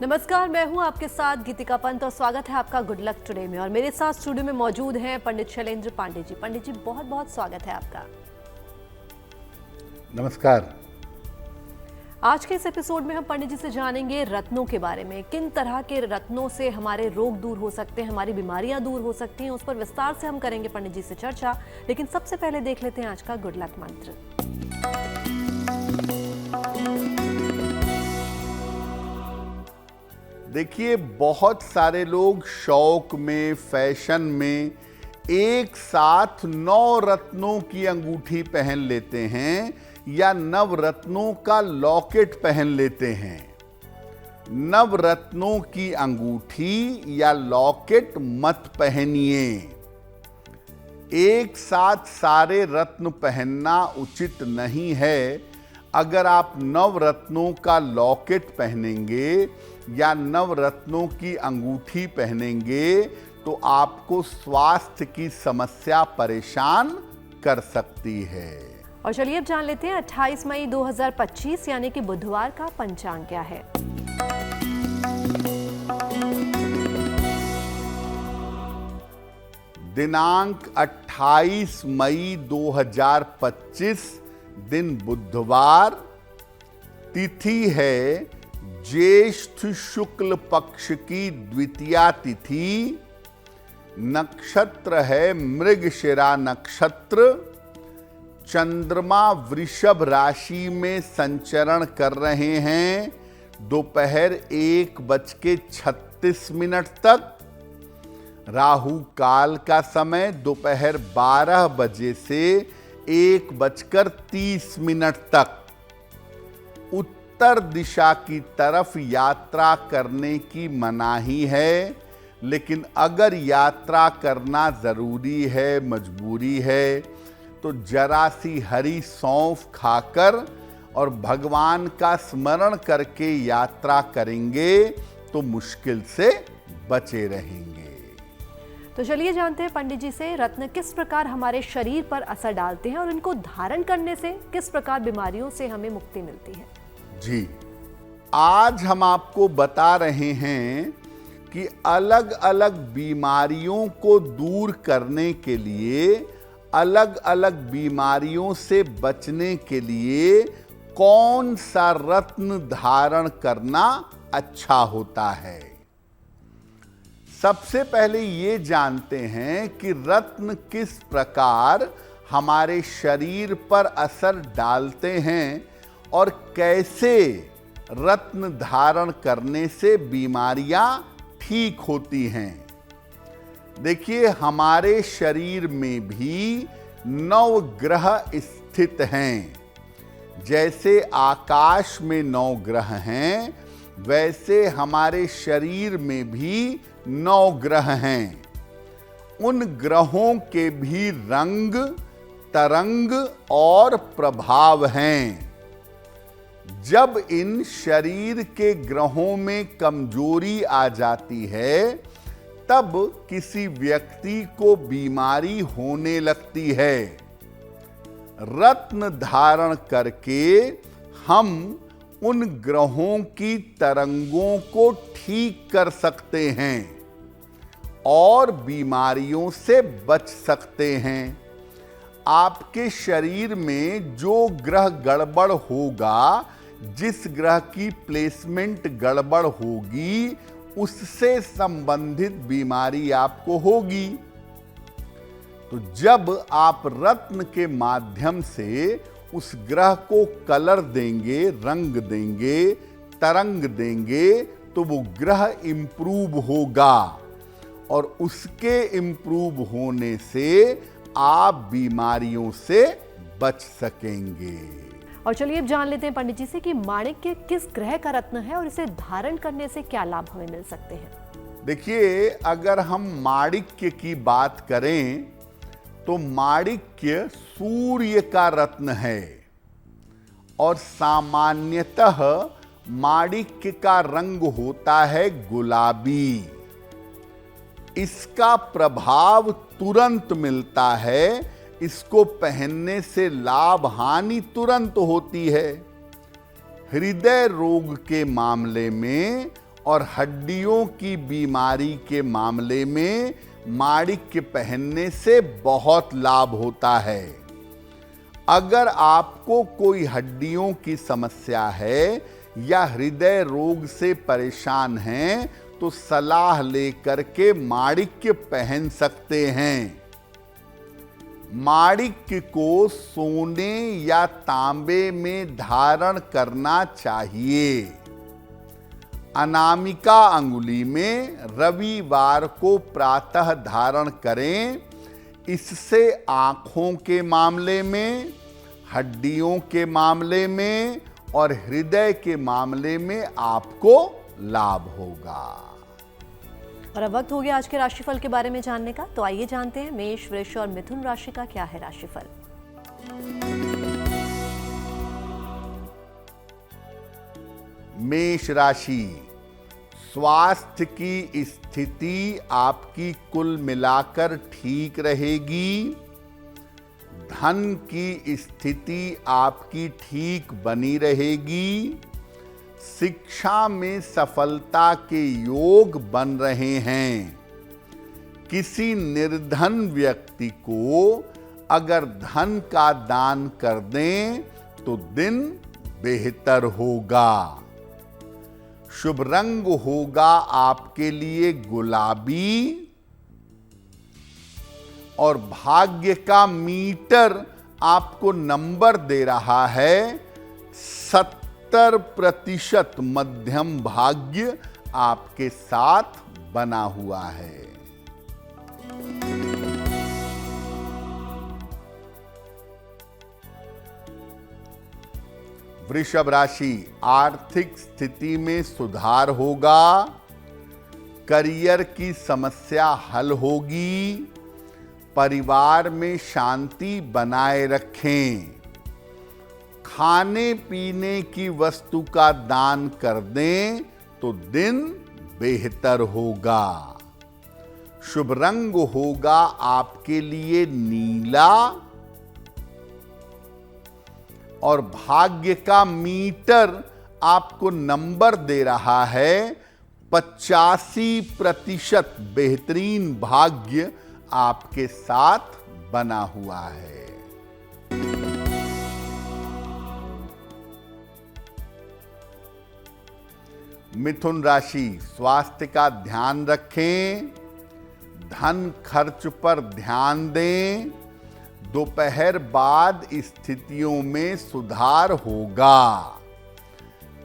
नमस्कार, मैं हूं आपके साथ गीतिका पंत और स्वागत है आपका गुड लक टुडे में। और मेरे साथ स्टूडियो में मौजूद हैं पंडित शैलेंद्र पांडे जी। पंडित जी, बहुत बहुत स्वागत है आपका। नमस्कार। आज के इस एपिसोड में हम पंडित जी से जानेंगे रत्नों के बारे में। किन तरह के रत्नों से हमारे रोग दूर हो सकते हैं, हमारी बीमारियां दूर हो सकती हैं, उस पर विस्तार से हम करेंगे पंडित जी से चर्चा। लेकिन सबसे पहले देख लेते हैं आज का गुड लक मंत्र। देखिए, बहुत सारे लोग शौक में, फैशन में एक साथ 9 रत्नों की अंगूठी पहन लेते हैं या नवरत्नों का लॉकेट पहन लेते हैं। नवरत्नों की अंगूठी या लॉकेट मत पहनिए। एक साथ सारे रत्न पहनना उचित नहीं है। अगर आप नवरत्नों का लॉकेट पहनेंगे या नवरत्नों की अंगूठी पहनेंगे तो आपको स्वास्थ्य की समस्या परेशान कर सकती है। और चलिए अब जान लेते हैं 28 मई 2025 यानी कि बुधवार का पंचांग क्या है। दिनांक 28 मई 2025, दिन बुधवार, तिथि है ज्येष्ठ शुक्ल पक्ष की द्वितीया तिथि, नक्षत्र है मृगशिरा नक्षत्र, चंद्रमा वृषभ राशि में संचरण कर रहे हैं दोपहर 1:36 तक। राहु काल का समय दोपहर 12 बजे से 1:30 तक। उत्तर दिशा की तरफ यात्रा करने की मनाही है, लेकिन अगर यात्रा करना जरूरी है, मजबूरी है, तो जरा सी हरी सौंफ खाकर और भगवान का स्मरण करके यात्रा करेंगे तो मुश्किल से बचे रहेंगे। तो चलिए जानते हैं पंडित जी से रत्न किस प्रकार हमारे शरीर पर असर डालते हैं और इनको धारण करने से किस प्रकार बीमारियों से हमें मुक्ति मिलती है। जी, आज हम आपको बता रहे हैं कि अलग अलग बीमारियों को दूर करने के लिए, अलग अलग बीमारियों से बचने के लिए कौन सा रत्न धारण करना अच्छा होता है। सबसे पहले ये जानते हैं कि रत्न किस प्रकार हमारे शरीर पर असर डालते हैं और कैसे रत्न धारण करने से बीमारियां ठीक होती हैं। देखिए, हमारे शरीर में भी 9 ग्रह स्थित हैं। जैसे आकाश में 9 ग्रह हैं, वैसे हमारे शरीर में भी 9 ग्रह हैं। उन ग्रहों के भी रंग, तरंग और प्रभाव हैं। जब इन शरीर के ग्रहों में कमजोरी आ जाती है, तब किसी व्यक्ति को बीमारी होने लगती है। रत्न धारण करके हम उन ग्रहों की तरंगों को ठीक कर सकते हैं और बीमारियों से बच सकते हैं। आपके शरीर में जो ग्रह गड़बड़ होगा, जिस ग्रह की प्लेसमेंट गड़बड़ होगी, उससे संबंधित बीमारी आपको होगी। तो जब आप रत्न के माध्यम से उस ग्रह को कलर देंगे, रंग देंगे, तरंग देंगे, तो वो ग्रह इंप्रूव होगा और उसके इंप्रूव होने से आप बीमारियों से बच सकेंगे। और चलिए अब जान लेते हैं पंडित जी से कि माणिक्य किस ग्रह का रत्न है और इसे धारण करने से क्या लाभ हमें मिल सकते हैं। देखिए, अगर हम माणिक्य की बात करें तो माणिक्य सूर्य का रत्न है और सामान्यतः माणिक्य का रंग होता है गुलाबी। इसका प्रभाव तुरंत मिलता है। इसको पहनने से लाभ हानि तुरंत होती है। हृदय रोग के मामले में और हड्डियों की बीमारी के मामले में माणिक्य पहनने से बहुत लाभ होता है। अगर आपको कोई हड्डियों की समस्या है या हृदय रोग से परेशान हैं तो सलाह लेकर के माणिक्य पहन सकते हैं। माणिक्य को सोने या तांबे में धारण करना चाहिए। अनामिका अंगुली में रविवार को प्रातः धारण करें। इससे आंखों के मामले में, हड्डियों के मामले में और हृदय के मामले में आपको लाभ होगा। और अब वक्त हो गया आज के राशिफल के बारे में जानने का, तो आइए जानते हैं मेष, वृष और मिथुन राशि का क्या है राशिफल। मेष राशि, स्वास्थ्य की स्थिति आपकी कुल मिलाकर ठीक रहेगी। धन की स्थिति आपकी ठीक बनी रहेगी। शिक्षा में सफलता के योग बन रहे हैं। किसी निर्धन व्यक्ति को अगर धन का दान कर दें तो दिन बेहतर होगा। शुभ रंग होगा आपके लिए गुलाबी और भाग्य का मीटर आपको नंबर दे रहा है 70% मध्यम भाग्य आपके साथ बना हुआ है। वृषभ राशि, आर्थिक स्थिति में सुधार होगा। करियर की समस्या हल होगी। परिवार में शांति बनाए रखें। खाने पीने की वस्तु का दान कर दें तो दिन बेहतर होगा। शुभ रंग होगा आपके लिए नीला और भाग्य का मीटर आपको नंबर दे रहा है 85% बेहतरीन भाग्य आपके साथ बना हुआ है। मिथुन राशि, स्वास्थ्य का ध्यान रखें। धन खर्च पर ध्यान दें। दोपहर बाद स्थितियों में सुधार होगा।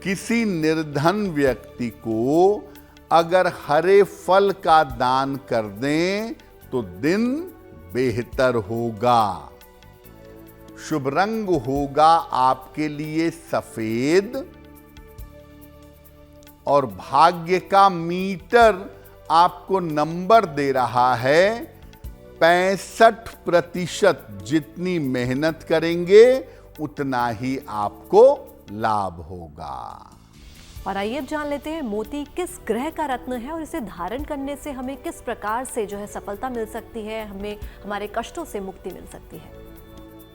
किसी निर्धन व्यक्ति को अगर हरे फल का दान कर दें तो दिन बेहतर होगा। शुभ रंग होगा आपके लिए सफेद और भाग्य का मीटर आपको नंबर दे रहा है 65%। जितनी मेहनत करेंगे उतना ही आपको लाभ होगा। और आइए अब जान लेते हैं मोती किस ग्रह का रत्न है और इसे धारण करने से हमें किस प्रकार से जो है सफलता मिल सकती है, हमें हमारे कष्टों से मुक्ति मिल सकती है।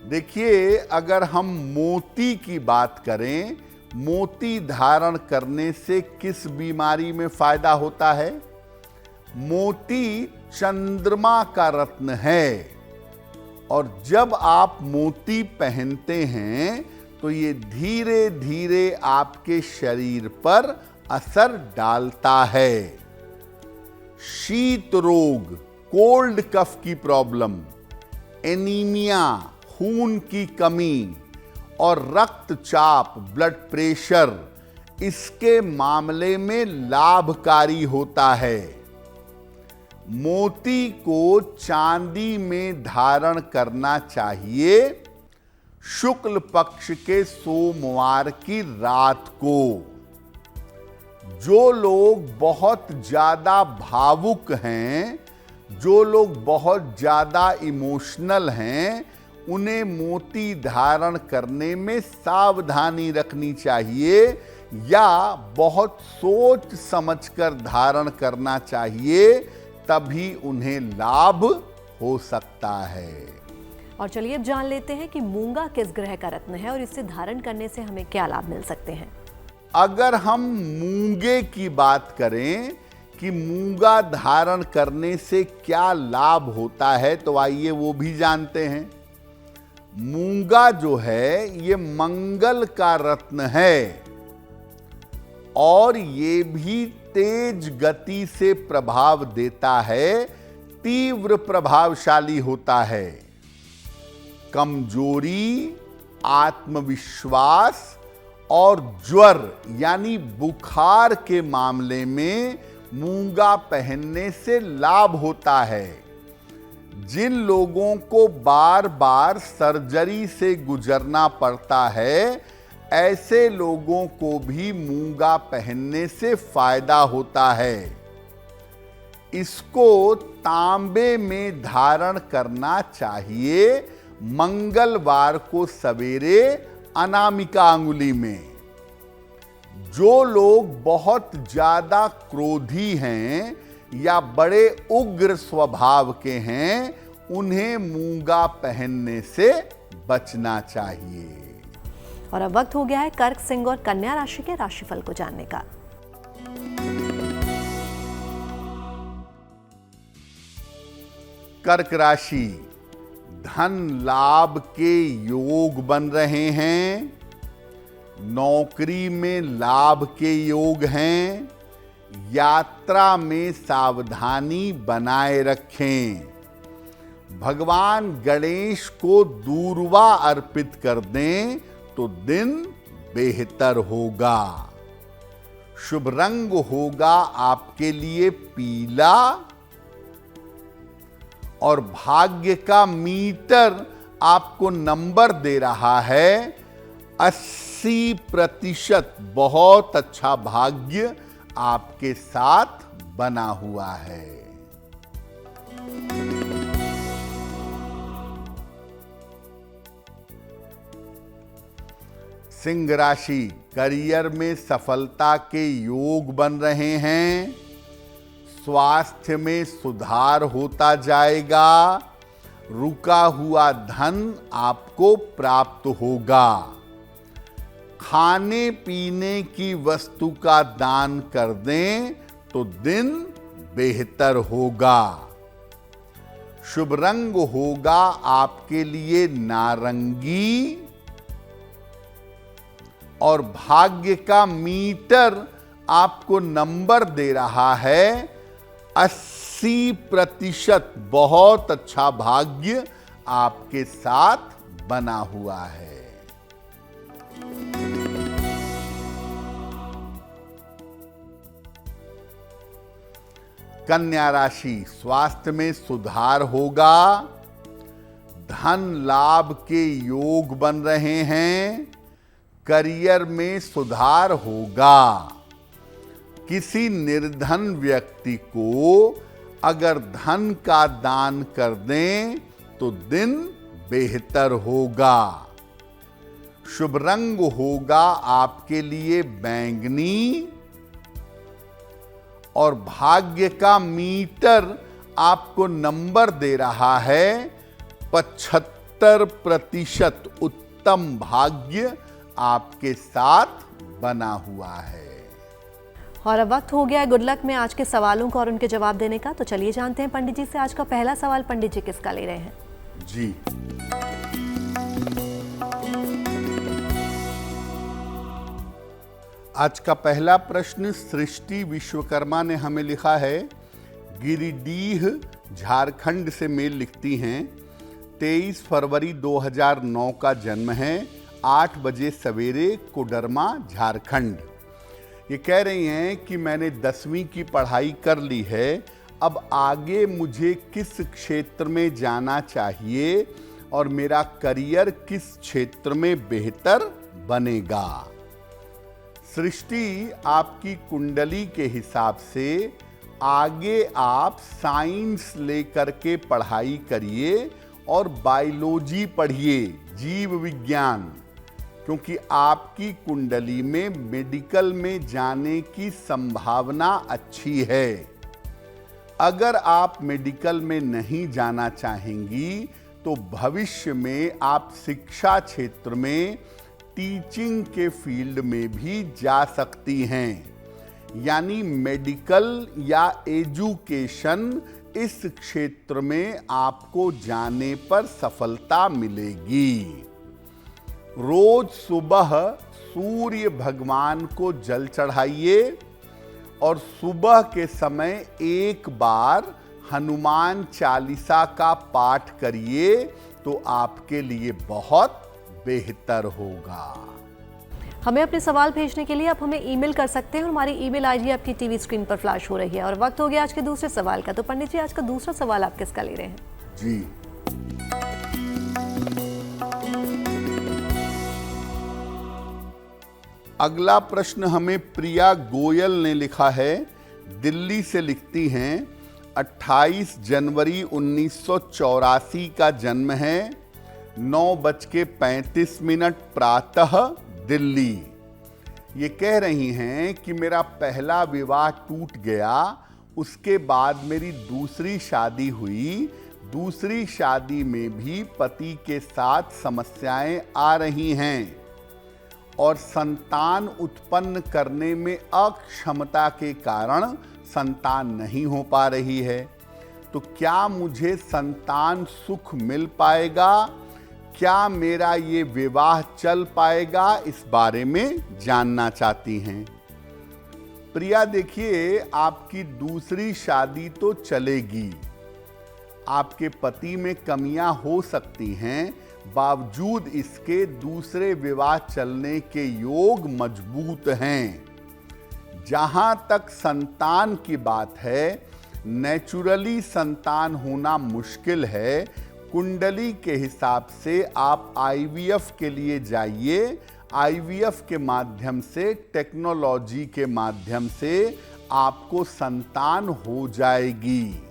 देखिए, अगर हम मोती की बात करें, मोती धारण करने से किस बीमारी में फायदा होता है? मोती चंद्रमा का रत्न है और जब आप मोती पहनते हैं तो ये धीरे धीरे आपके शरीर पर असर डालता है। शीत रोग, कोल्ड कफ की प्रॉब्लम, एनीमिया, खून की कमी और रक्तचाप, ब्लड प्रेशर, इसके मामले में लाभकारी होता है। मोती को चांदी में धारण करना चाहिए शुक्ल पक्ष के सोमवार की रात को। जो लोग बहुत ज्यादा भावुक हैं, जो लोग बहुत ज्यादा इमोशनल हैं, उन्हें मोती धारण करने में सावधानी रखनी चाहिए या बहुत सोच समझकर धारण करना चाहिए, तभी उन्हें लाभ हो सकता है। और चलिए अब जान लेते हैं कि मूंगा किस ग्रह का रत्न है और इसे धारण करने से हमें क्या लाभ मिल सकते हैं। अगर हम मूंगे की बात करें कि मूंगा धारण करने से क्या लाभ होता है, तो आइए वो भी जानते हैं। मूंगा जो है ये मंगल का रत्न है और ये भी तेज गति से प्रभाव देता है, तीव्र प्रभावशाली होता है। कमजोरी, आत्मविश्वास और ज्वर यानी बुखार के मामले में मूंगा पहनने से लाभ होता है। जिन लोगों को बार बार सर्जरी से गुजरना पड़ता है, ऐसे लोगों को भी मूंगा पहनने से फायदा होता है। इसको तांबे में धारण करना चाहिए, मंगलवार को सवेरे अनामिका अंगुली में। जो लोग बहुत ज्यादा क्रोधी हैं या बड़े उग्र स्वभाव के हैं, उन्हें मूंगा पहनने से बचना चाहिए। और अब वक्त हो गया है कर्क, सिंह और कन्या राशि के राशिफल को जानने का। कर्क राशि, धन लाभ के योग बन रहे हैं, नौकरी में लाभ के योग हैं, यात्रा में सावधानी बनाए रखें। भगवान गणेश को दूर्वा अर्पित कर दें तो दिन बेहतर होगा। शुभ रंग होगा आपके लिए पीला और भाग्य का मीटर आपको नंबर दे रहा है 80%। बहुत अच्छा भाग्य आपके साथ बना हुआ है। सिंह राशि, करियर में सफलता के योग बन रहे हैं, स्वास्थ्य में सुधार होता जाएगा, रुका हुआ धन आपको प्राप्त होगा। खाने पीने की वस्तु का दान कर दें तो दिन बेहतर होगा। शुभ रंग होगा आपके लिए नारंगी और भाग्य का मीटर आपको नंबर दे रहा है 80%। बहुत अच्छा भाग्य आपके साथ बना हुआ है। कन्या राशि, स्वास्थ्य में सुधार होगा, धन लाभ के योग बन रहे हैं, करियर में सुधार होगा। किसी निर्धन व्यक्ति को अगर धन का दान कर दें तो दिन बेहतर होगा। शुभ रंग होगा आपके लिए बैंगनी और भाग्य का मीटर आपको नंबर दे रहा है 75%। उत्तम भाग्य आपके साथ बना हुआ है। और अब वक्त हो गया है गुड लक में आज के सवालों का और उनके जवाब देने का। तो चलिए जानते हैं पंडित जी से आज का पहला सवाल पंडित जी किसका ले रहे हैं। जी, आज का पहला प्रश्न सृष्टि विश्वकर्मा ने हमें लिखा है। गिरिडीह झारखंड से मेल लिखती हैं। 23 फरवरी 2009 का जन्म है, 8 बजे सवेरे, कोडरमा, झारखंड। ये कह रही हैं कि मैंने 10वीं की पढ़ाई कर ली है, अब आगे मुझे किस क्षेत्र में जाना चाहिए और मेरा करियर किस क्षेत्र में बेहतर बनेगा। सृष्टि, आपकी कुंडली के हिसाब से आगे आप साइंस लेकर के पढ़ाई करिए और बायोलॉजी पढ़िए, जीव विज्ञान, क्योंकि आपकी कुंडली में मेडिकल में जाने की संभावना अच्छी है। अगर आप मेडिकल में नहीं जाना चाहेंगी तो भविष्य में आप शिक्षा क्षेत्र में टीचिंग के फील्ड में भी जा सकती हैं, यानी मेडिकल या एजुकेशन इस क्षेत्र में आपको जाने पर सफलता मिलेगी। रोज सुबह सूर्य भगवान को जल चढ़ाइए और सुबह के समय एक बार हनुमान चालीसा का पाठ करिए तो आपके लिए बहुत बेहतर होगा। हमें अपने सवाल भेजने के लिए आप हमें ईमेल कर सकते हैं और हमारी ईमेल आईडी आपकी टीवी स्क्रीन पर फ्लैश हो रही है। और वक्त हो गया आज के दूसरे सवाल का। तो पंडित जी, आज का दूसरा सवाल आप किसका ले रहे हैं? जी, अगला प्रश्न हमें प्रिया गोयल ने लिखा है। दिल्ली से लिखती हैं, 28 जनवरी 1984 का जन्म है, 9:35 प्रातः, दिल्ली। ये कह रही हैं कि मेरा पहला विवाह टूट गया, उसके बाद मेरी दूसरी शादी हुई। दूसरी शादी में भी पति के साथ समस्याएं आ रही हैं और संतान उत्पन्न करने में अक्षमता के कारण संतान नहीं हो पा रही है। तो क्या मुझे संतान सुख मिल पाएगा? क्या मेरा ये विवाह चल पाएगा? इस बारे में जानना चाहती हैं। प्रिया, देखिए, आपकी दूसरी शादी तो चलेगी, आपके पति में कमियां हो सकती हैं, बावजूद इसके दूसरे विवाह चलने के योग मजबूत हैं। जहां तक संतान की बात है, नेचुरली संतान होना मुश्किल है। कुंडली के हिसाब से आप आईवीएफ के लिए जाइए। आईवीएफ के माध्यम से, टेक्नोलॉजी के माध्यम से आपको संतान हो जाएगी।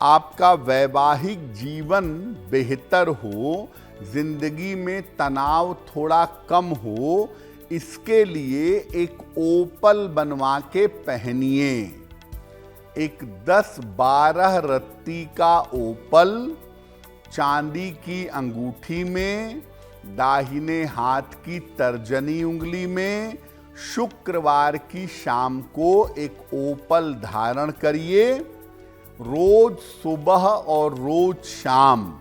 आपका वैवाहिक जीवन बेहतर हो, जिंदगी में तनाव थोड़ा कम हो, इसके लिए एक ओपल बनवा के पहनिए। एक 10-12 रत्ती का ओपल चांदी की अंगूठी में, दाहिने हाथ की तर्जनी उंगली में, शुक्रवार की शाम को एक ओपल धारण करिए। रोज सुबह और रोज शाम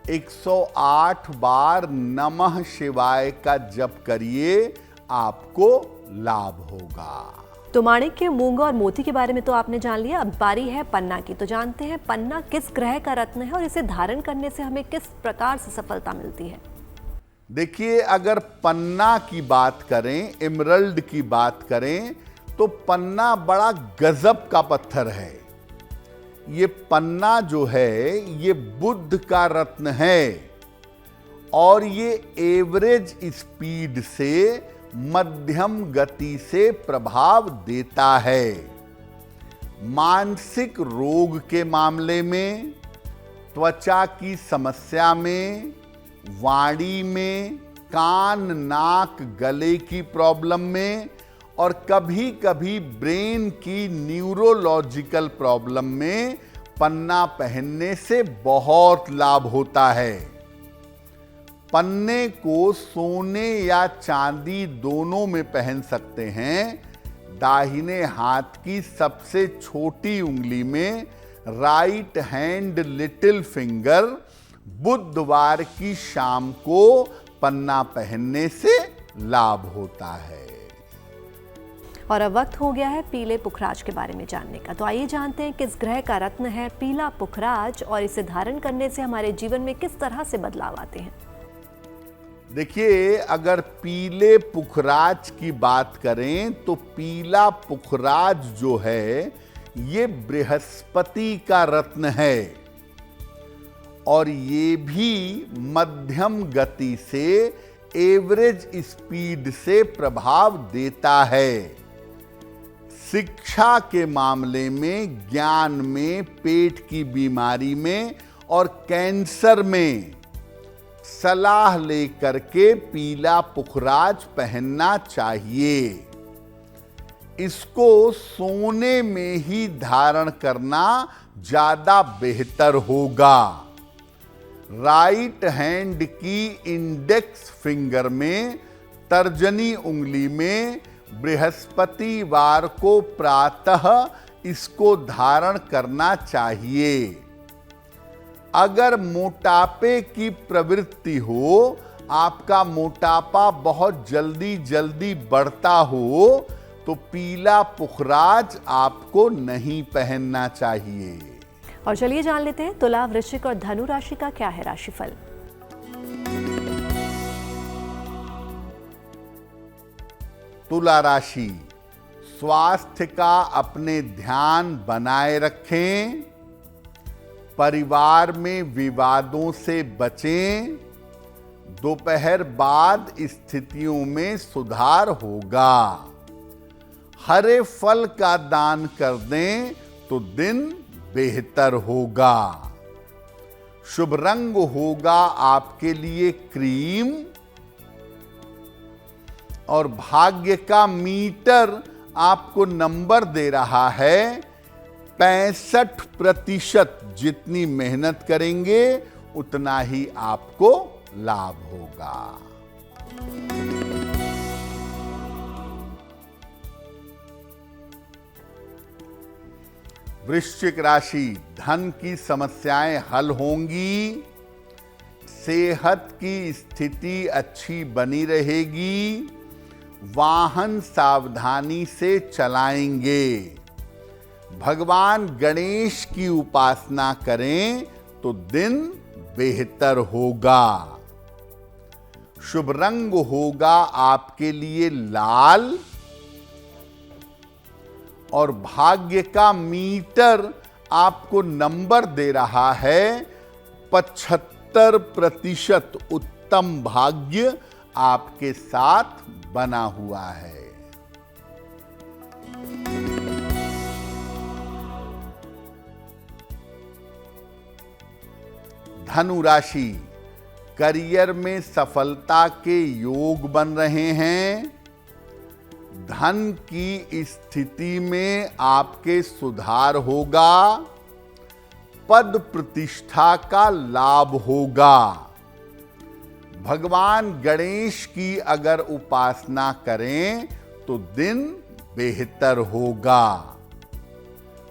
108 बार नमः शिवाय का जप करिए, आपको लाभ होगा। तो माणिक्य, मूंगा और मोती के बारे में तो आपने जान लिया। अब बारी है पन्ना की। तो जानते हैं पन्ना किस ग्रह का रत्न है और इसे धारण करने से हमें किस प्रकार से सफलता मिलती है? देखिए, अगर पन्ना की बात करें, एमरल्ड की बात करें, तो पन्ना बड़ा गजब का पत्थर है। ये पन्ना जो है, ये बुध का रत्न है और ये एवरेज स्पीड से, मध्यम गति से प्रभाव देता है। मानसिक रोग के मामले में, त्वचा की समस्या में, वाणी में, कान नाक गले की प्रॉब्लम में और कभी कभी ब्रेन की न्यूरोलॉजिकल प्रॉब्लम में पन्ना पहनने से बहुत लाभ होता है। पन्ने को सोने या चांदी दोनों में पहन सकते हैं। दाहिने हाथ की सबसे छोटी उंगली में, राइट हैंड लिटिल फिंगर, बुधवार की शाम को पन्ना पहनने से लाभ होता है। और अब वक्त हो गया है पीले पुखराज के बारे में जानने का। तो आइए जानते हैं किस ग्रह का रत्न है पीला पुखराज और इसे धारण करने से हमारे जीवन में किस तरह से बदलाव आते हैं। देखिए, अगर पीले पुखराज की बात करें तो पीला पुखराज जो है, ये बृहस्पति का रत्न है और ये भी मध्यम गति से, एवरेज स्पीड से प्रभाव देता है। शिक्षा के मामले में, ज्ञान में, पेट की बीमारी में और कैंसर में सलाह लेकर के पीला पुखराज पहनना चाहिए। इसको सोने में ही धारण करना ज्यादा बेहतर होगा। राइट हैंड की इंडेक्स फिंगर में, तर्जनी उंगली में बृहस्पतिवार को प्रातः इसको धारण करना चाहिए। अगर मोटापे की प्रवृत्ति हो, आपका मोटापा बहुत जल्दी जल्दी बढ़ता हो, तो पीला पुखराज आपको नहीं पहनना चाहिए। और चलिए जान लेते हैं तुला, वृश्चिक और धनु राशि का क्या है राशिफल। तुला राशि, स्वास्थ्य का अपने ध्यान बनाए रखें, परिवार में विवादों से बचें, दोपहर बाद स्थितियों में सुधार होगा। हरे फल का दान कर दें तो दिन बेहतर होगा। शुभ रंग होगा आपके लिए क्रीम, और भाग्य का मीटर आपको नंबर दे रहा है 65%। जितनी मेहनत करेंगे उतना ही आपको लाभ होगा। वृश्चिक राशि, धन की समस्याएं हल होंगी, सेहत की स्थिति अच्छी बनी रहेगी, वाहन सावधानी से चलाएंगे। भगवान गणेश की उपासना करें तो दिन बेहतर होगा। शुभ रंग होगा आपके लिए लाल, और भाग्य का मीटर आपको नंबर दे रहा है 75%। उत्तम भाग्य आपके साथ बना हुआ है। धनु राशि, करियर में सफलता के योग बन रहे हैं, धन की स्थिति में आपके सुधार होगा, पद प्रतिष्ठा का लाभ होगा। भगवान गणेश की अगर उपासना करें तो दिन बेहतर होगा।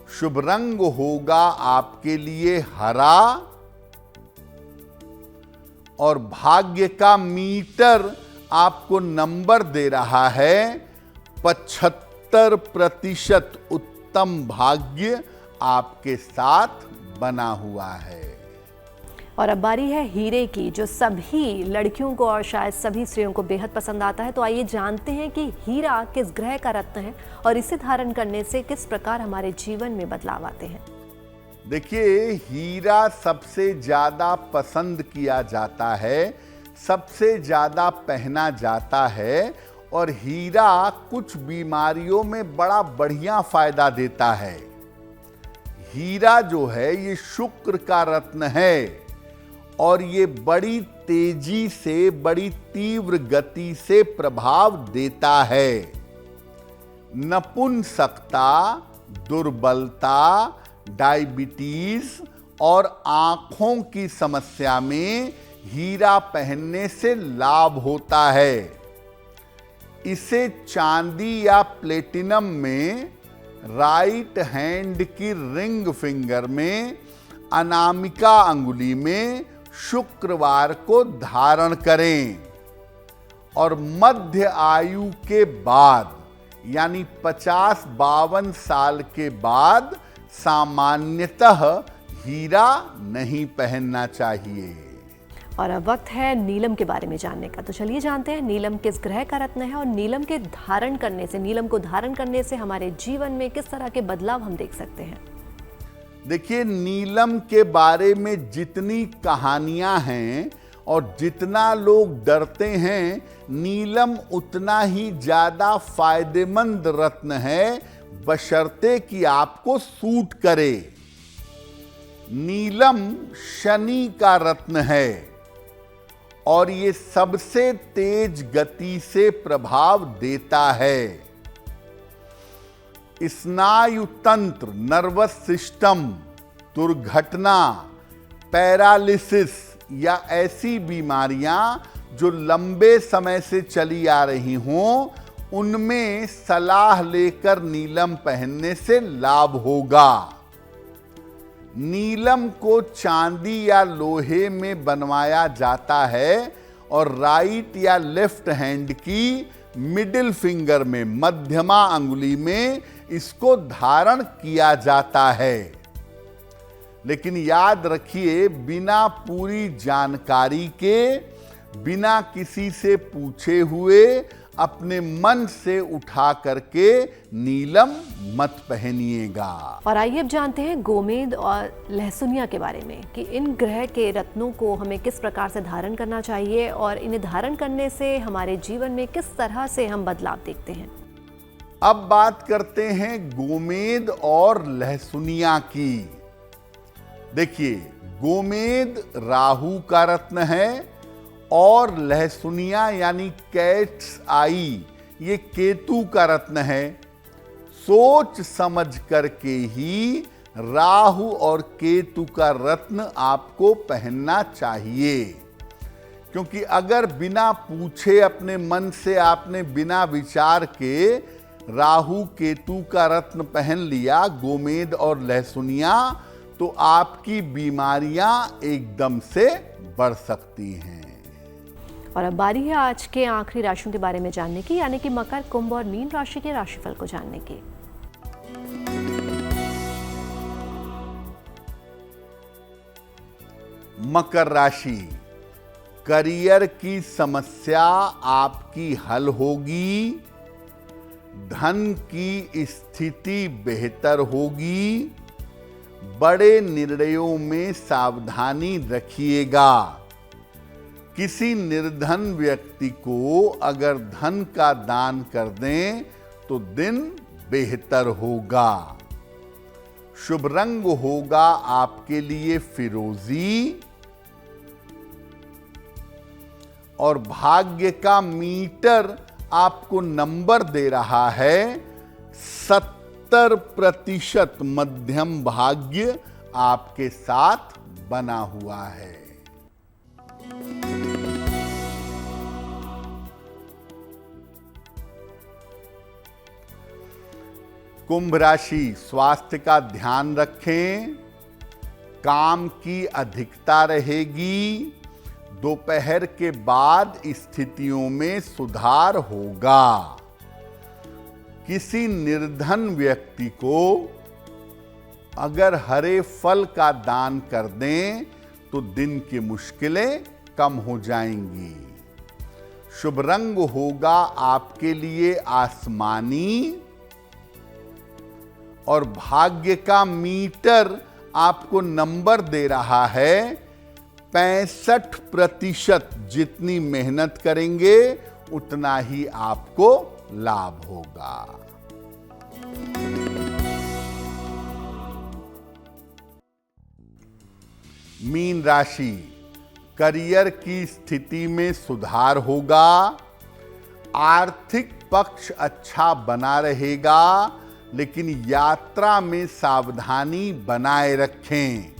शुभ रंग होगा आपके लिए हरा, और भाग्य का मीटर आपको नंबर दे रहा है 75%। उत्तम भाग्य आपके साथ बना हुआ है। और अब बारी है हीरे की, जो सभी लड़कियों को और शायद सभी स्त्रियों को बेहद पसंद आता है। तो आइए जानते हैं कि हीरा किस ग्रह का रत्न है और इसे धारण करने से किस प्रकार हमारे जीवन में बदलाव आते हैं। देखिए, हीरा सबसे ज्यादा पसंद किया जाता है, सबसे ज्यादा पहना जाता है, और हीरा कुछ बीमारियों में बड़ा बढ़िया फायदा देता है। हीरा जो है ये शुक्र का रत्न है, और ये बड़ी तेजी से, बड़ी तीव्र गति से प्रभाव देता है। नपुंसकता, दुर्बलता, डायबिटीज और आंखों की समस्या में हीरा पहनने से लाभ होता है। इसे चांदी या प्लेटिनम में राइट हैंड की रिंग फिंगर में, अनामिका अंगुली में शुक्रवार को धारण करें, और मध्य आयु के बाद यानी 50-52 साल के बाद सामान्यतः हीरा नहीं पहनना चाहिए। और अब वक्त है नीलम के बारे में जानने का। तो चलिए जानते हैं नीलम किस ग्रह का रत्न है और नीलम के धारण करने से, नीलम को धारण करने से हमारे जीवन में किस तरह के बदलाव हम देख सकते हैं। देखिए, नीलम के बारे में जितनी कहानियां हैं और जितना लोग डरते हैं, नीलम उतना ही ज्यादा फायदेमंद रत्न है, बशर्ते कि आपको सूट करे। नीलम शनि का रत्न है और ये सबसे तेज गति से प्रभाव देता है। स्नायु तंत्र, नर्वस सिस्टम, दुर्घटना, पैरालिसिस, या ऐसी बीमारियां जो लंबे समय से चली आ रही हों, उनमें सलाह लेकर नीलम पहनने से लाभ होगा। नीलम को चांदी या लोहे में बनवाया जाता है और राइट या लेफ्ट हैंड की मिडिल फिंगर में, मध्यमा अंगुली में इसको धारण किया जाता है। लेकिन याद रखिए, बिना पूरी जानकारी के, बिना किसी से पूछे हुए, अपने मन से उठा करके नीलम मत पहनिएगा। और आइए अब जानते हैं गोमेद और लहसुनिया के बारे में कि इन ग्रह के रत्नों को हमें किस प्रकार से धारण करना चाहिए और इन्हें धारण करने से हमारे जीवन में किस तरह से हम बदलाव देखते हैं। अब बात करते हैं गोमेद और लहसुनिया की। देखिए, गोमेद राहु का रत्न है और लहसुनिया यानी कैट्स आई ये केतु का रत्न है। सोच समझ करके ही राहु और केतु का रत्न आपको पहनना चाहिए, क्योंकि अगर बिना पूछे अपने मन से आपने बिना विचार के राहु केतु का रत्न पहन लिया, गोमेद और लहसुनिया, तो आपकी बीमारियां एकदम से बढ़ सकती हैं। और अब बारी है आज के आखिरी राशियों के बारे में जानने की, यानी कि मकर, कुंभ और मीन राशि के राशिफल को जानने की। मकर राशि, करियर की समस्या आपकी हल होगी, धन की स्थिति बेहतर होगी, बड़े निर्णयों में सावधानी रखिएगा। किसी निर्धन व्यक्ति को अगर धन का दान कर दें तो दिन बेहतर होगा। शुभ रंग होगा आपके लिए फिरोजी और भाग्य का मीटर आपको नंबर दे रहा है 70% मध्यम भाग्य आपके साथ बना हुआ है। कुंभ राशि, स्वास्थ्य का ध्यान रखें, काम की अधिकता रहेगी, दोपहर के बाद स्थितियों में सुधार होगा। किसी निर्धन व्यक्ति को अगर हरे फल का दान कर दें तो दिन की मुश्किलें कम हो जाएंगी। शुभ रंग होगा आपके लिए आसमानी और भाग्य का मीटर आपको नंबर दे रहा है 65%। जितनी मेहनत करेंगे उतना ही आपको लाभ होगा। मीन राशि, करियर की स्थिति में सुधार होगा, आर्थिक पक्ष अच्छा बना रहेगा, लेकिन यात्रा में सावधानी बनाए रखें।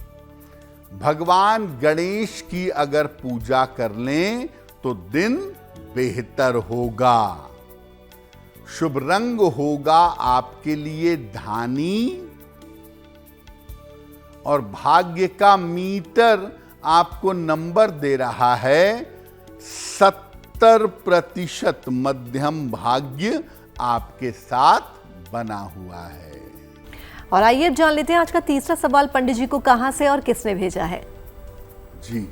भगवान गणेश की अगर पूजा कर लें तो दिन बेहतर होगा। शुभ रंग होगा आपके लिए धानी और भाग्य का मीटर आपको नंबर दे रहा है 70%। मध्यम भाग्य आपके साथ बना हुआ है। और आइए अब जान लेते हैं आज का तीसरा सवाल पंडित जी को कहां से और किसने भेजा है। जी,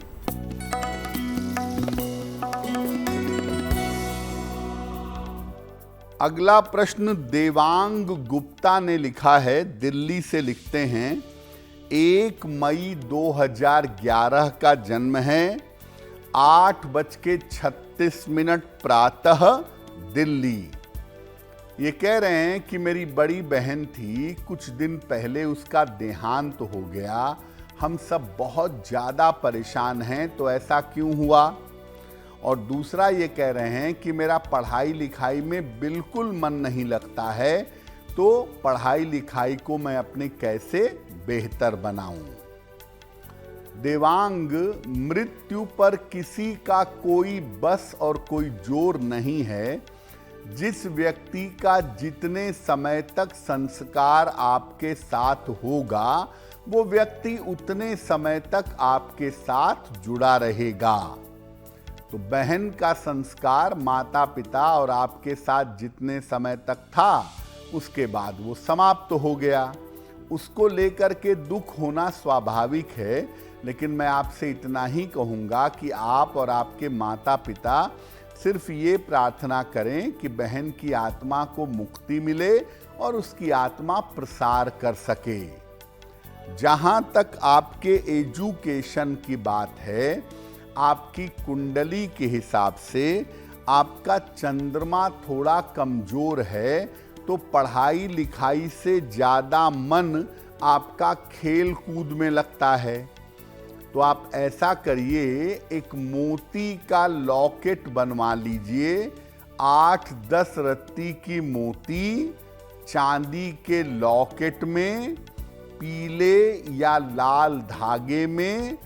अगला प्रश्न देवांग गुप्ता ने लिखा है, दिल्ली से लिखते हैं। 1 मई 2011 का जन्म है, 8:36 प्रातः, दिल्ली। ये कह रहे हैं कि मेरी बड़ी बहन थी, कुछ दिन पहले उसका देहांत हो गया, हम सब बहुत ज़्यादा परेशान हैं, तो ऐसा क्यों हुआ। और दूसरा ये कह रहे हैं कि मेरा पढ़ाई लिखाई में बिल्कुल मन नहीं लगता है, तो पढ़ाई लिखाई को मैं अपने कैसे बेहतर बनाऊं। देवांग, मृत्यु पर किसी का कोई बस और कोई जोर नहीं है। जिस व्यक्ति का जितने समय तक संस्कार आपके साथ होगा, वो व्यक्ति उतने समय तक आपके साथ जुड़ा रहेगा। तो बहन का संस्कार माता पिता और आपके साथ जितने समय तक था, उसके बाद वो समाप्त हो गया। उसको लेकर के दुख होना स्वाभाविक है, लेकिन मैं आपसे इतना ही कहूँगा कि आप और आपके माता पिता सिर्फ ये प्रार्थना करें कि बहन की आत्मा को मुक्ति मिले और उसकी आत्मा प्रसार कर सके। जहाँ तक आपके एजुकेशन की बात है, आपकी कुंडली के हिसाब से आपका चंद्रमा थोड़ा कमजोर है, तो पढ़ाई लिखाई से ज़्यादा मन आपका खेल कूद में लगता है। तो आप ऐसा करिए, एक मोती का लॉकेट बनवा लीजिए। 8-10 रत्ती की मोती चांदी के लॉकेट में पीले या लाल धागे में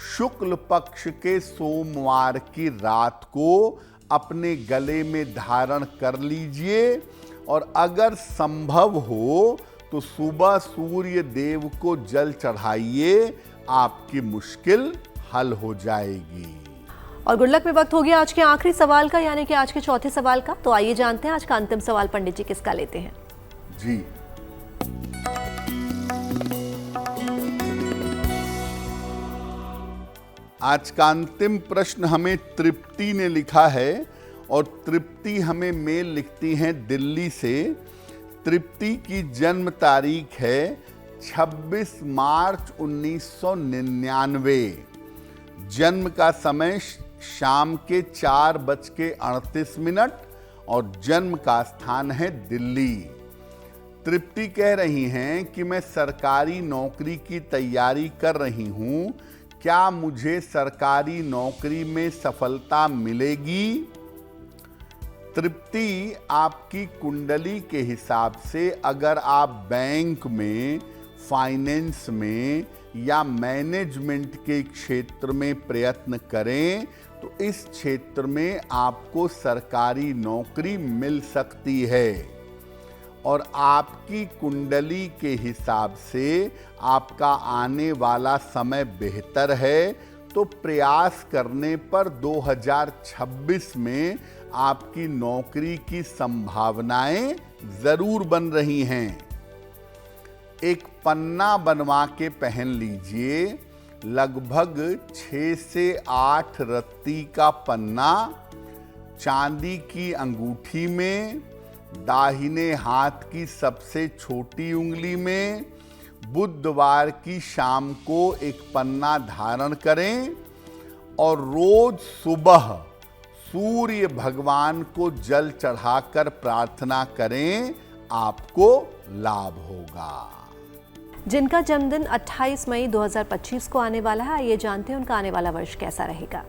शुक्ल पक्ष के सोमवार की रात को अपने गले में धारण कर लीजिए। और अगर संभव हो तो सुबह सूर्य देव को जल चढ़ाइए, आपकी मुश्किल हल हो जाएगी। और गुड लक में वक्त हो गया आज के आखिरी सवाल का, यानी कि आज के चौथे सवाल का। तो आइए जानते हैं आज का अंतिम सवाल पंडित जी किसका लेते हैं। जी, आज का अंतिम प्रश्न हमें तृप्ति ने लिखा है, और तृप्ति हमें मेल लिखती हैं दिल्ली से। तृप्ति की जन्म तारीख है 26 मार्च 1999। जन्म का समय शाम के 4:38 और जन्म का स्थान है दिल्ली। तृप्ति कह रही हैं कि मैं सरकारी नौकरी की तैयारी कर रही हूं, क्या मुझे सरकारी नौकरी में सफलता मिलेगी? तृप्ति, आपकी कुंडली के हिसाब से अगर आप बैंक में, फाइनेंस में या मैनेजमेंट के क्षेत्र में प्रयत्न करें, तो इस क्षेत्र में आपको सरकारी नौकरी मिल सकती है। और आपकी कुंडली के हिसाब से आपका आने वाला समय बेहतर है, तो प्रयास करने पर 2026 में आपकी नौकरी की संभावनाएं जरूर बन रही हैं। एक पन्ना बनवा के पहन लीजिए, लगभग 6 से 8 रत्ती का पन्ना, चांदी की अंगूठी में, दाहिने हाथ की सबसे छोटी उंगली में। बुधवार की शाम को एक पन्ना धारण करें और रोज सुबह सूर्य भगवान को जल चढ़ाकर प्रार्थना करें, आपको लाभ होगा। जिनका जन्मदिन 28 मई 2025 को आने वाला है, आइए जानते हैं उनका आने वाला वर्ष कैसा रहेगा।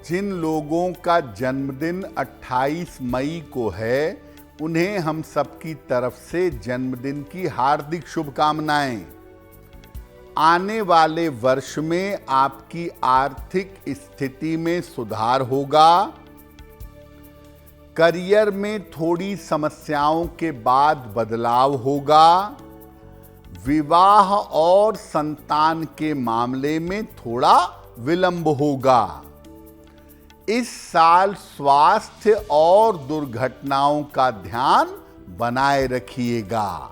जिन लोगों का जन्मदिन 28 मई को है, उन्हें हम सबकी तरफ से जन्मदिन की हार्दिक शुभकामनाएं। आने वाले वर्ष में आपकी आर्थिक स्थिति में सुधार होगा। करियर में थोड़ी समस्याओं के बाद बदलाव होगा। विवाह और संतान के मामले में थोड़ा विलंब होगा। इस साल स्वास्थ्य और दुर्घटनाओं का ध्यान बनाए रखिएगा।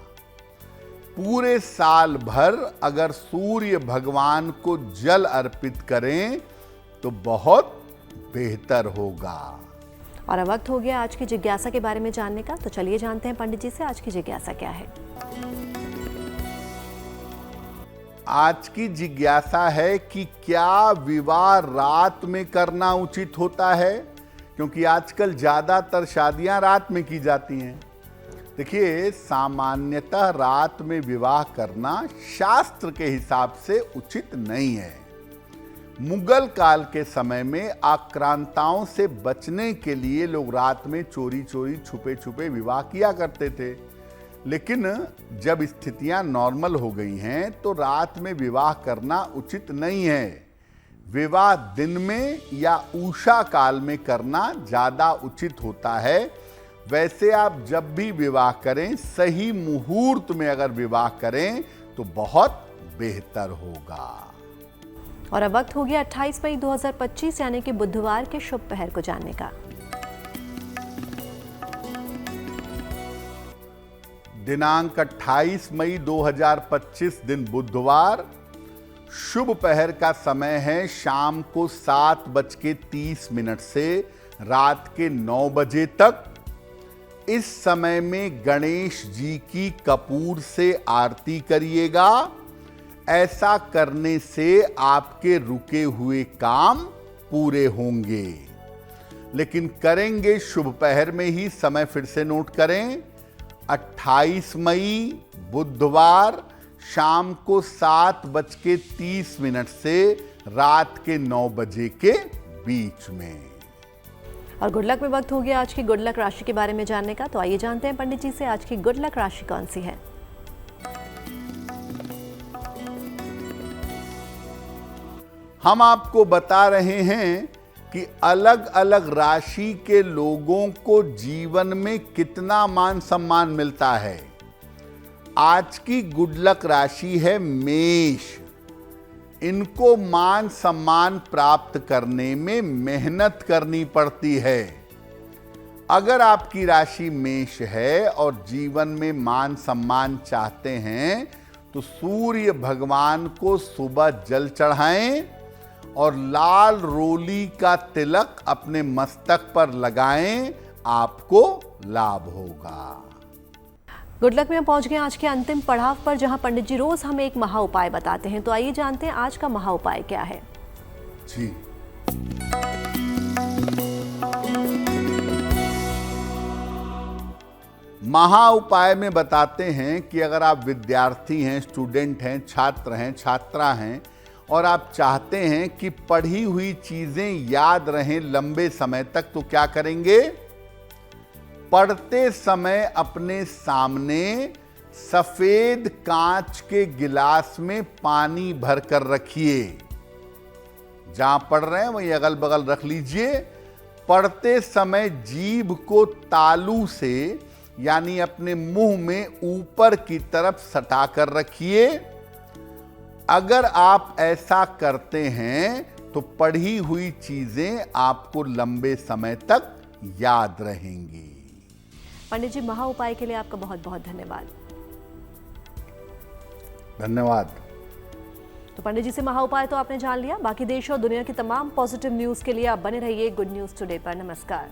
पूरे साल भर अगर सूर्य भगवान को जल अर्पित करें तो बहुत बेहतर होगा। और अब वक्त हो गया आज की जिज्ञासा के बारे में जानने का, तो चलिए जानते हैं पंडित जी से आज की जिज्ञासा क्या है। आज की जिज्ञासा है कि क्या विवाह रात में करना उचित होता है, क्योंकि आजकल ज्यादातर शादियां रात में की जाती हैं। देखिए, सामान्यतः रात में विवाह करना शास्त्र के हिसाब से उचित नहीं है। मुगल काल के समय में आक्रांताओं से बचने के लिए लोग रात में चोरी चोरी छुपे छुपे विवाह किया करते थे। लेकिन जब स्थितियां नॉर्मल हो गई हैं तो रात में विवाह करना उचित नहीं है। विवाह दिन में या उषा काल में करना ज्यादा उचित होता है। वैसे आप जब भी विवाह करें, सही मुहूर्त में अगर विवाह करें तो बहुत बेहतर होगा। और अब वक्त हो गया 28 मई 2025 यानी कि बुधवार के शुभ पहर को जानने का। दिनांक 28 मई 2025 दिन बुधवार, शुभ पहर का समय है शाम को 7:30 से रात के 9 बजे तक। इस समय में गणेश जी की कपूर से आरती करिएगा। ऐसा करने से आपके रुके हुए काम पूरे होंगे। लेकिन करेंगे शुभ पहर में ही। समय फिर से नोट करें, 28 मई बुधवार शाम को 7:30 से रात के 9 बजे के बीच में। और गुड लक में वक्त हो गया आज की गुड लक राशि के बारे में जानने का। तो आइए जानते हैं पंडित जी से आज की गुड लक राशि कौन सी है। हम आपको बता रहे हैं कि अलग अलग राशि के लोगों को जीवन में कितना मान सम्मान मिलता है। आज की गुड लक राशि है मेष। इनको मान सम्मान प्राप्त करने में मेहनत करनी पड़ती है। अगर आपकी राशि मेष है और जीवन में मान सम्मान चाहते हैं तो सूर्य भगवान को सुबह जल चढ़ाएं और लाल रोली का तिलक अपने मस्तक पर लगाएं, आपको लाभ होगा। गुड लक में हम पहुंच गए आज के अंतिम पड़ाव पर, जहां पंडित जी रोज हमें एक महा उपाय बताते हैं। तो आइए जानते हैं आज का महा उपाय क्या है। जी, महा उपाय में बताते हैं कि अगर आप विद्यार्थी हैं, स्टूडेंट हैं, छात्र हैं, छात्रा हैं और आप चाहते हैं कि पढ़ी हुई चीजें याद रहें लंबे समय तक, तो क्या करेंगे? पढ़ते समय अपने सामने सफेद कांच के गिलास में पानी भरकर रखिए। जहां पढ़ रहे हैं वहीं अगल बगल रख लीजिए। पढ़ते समय जीभ को तालू से यानी अपने मुंह में ऊपर की तरफ सटा कर रखिए। अगर आप ऐसा करते हैं तो पढ़ी हुई चीजें आपको लंबे समय तक याद रहेंगी। पंडित जी, महा उपाय के लिए आपका बहुत बहुत धन्यवाद। धन्यवाद। तो पंडित जी से महा उपाय तो आपने जान लिया। बाकी देश और दुनिया की तमाम पॉजिटिव न्यूज के लिए आप बने रहिए गुड न्यूज टुडे पर। नमस्कार।